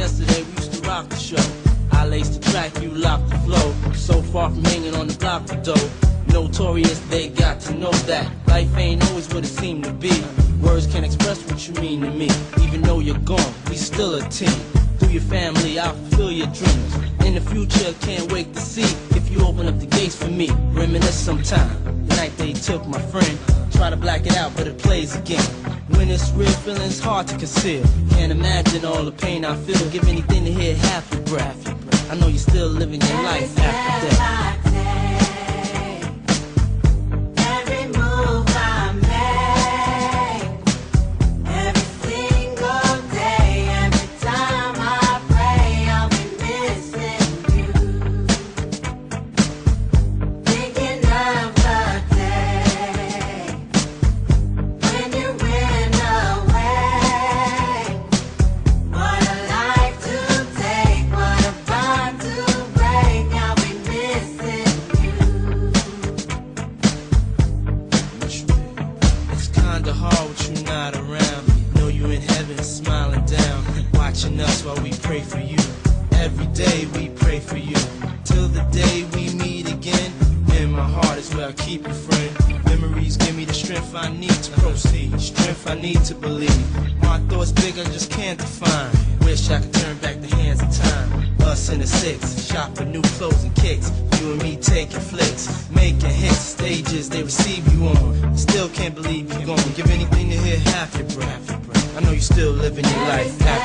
yesterday, we used to rock the show. I laced the track, you locked the flow. So far from hanging on the block for dough. Notorious, they got to know that life ain't always what it seemed to be. Words can't express what you mean to me. Even though you're gone, we still a team. Through your family, I'll fulfill your dreams. In the future, can't wait to see if you open up the gates for me. Reminisce sometime. The night they took my friend. Try to black it out, but it plays again. When it's real, feeling's hard to conceal. Can't imagine all the pain I feel. Give anything to hear half your breath. I know you're still living your life after death. Us while we pray for you. Every day we pray for you. Till the day we meet again. In my heart is where I keep you, friend. Memories give me the strength I need to proceed. Strength I need to believe. My thoughts big, I just can't define. Wish I could turn back the hands of time. Us in the six, shopping new clothes and kicks. You and me taking flicks, making hits. Stages they receive you on. Still can't believe you're gone. Give anything to hear half your breath. I know you're still living your life.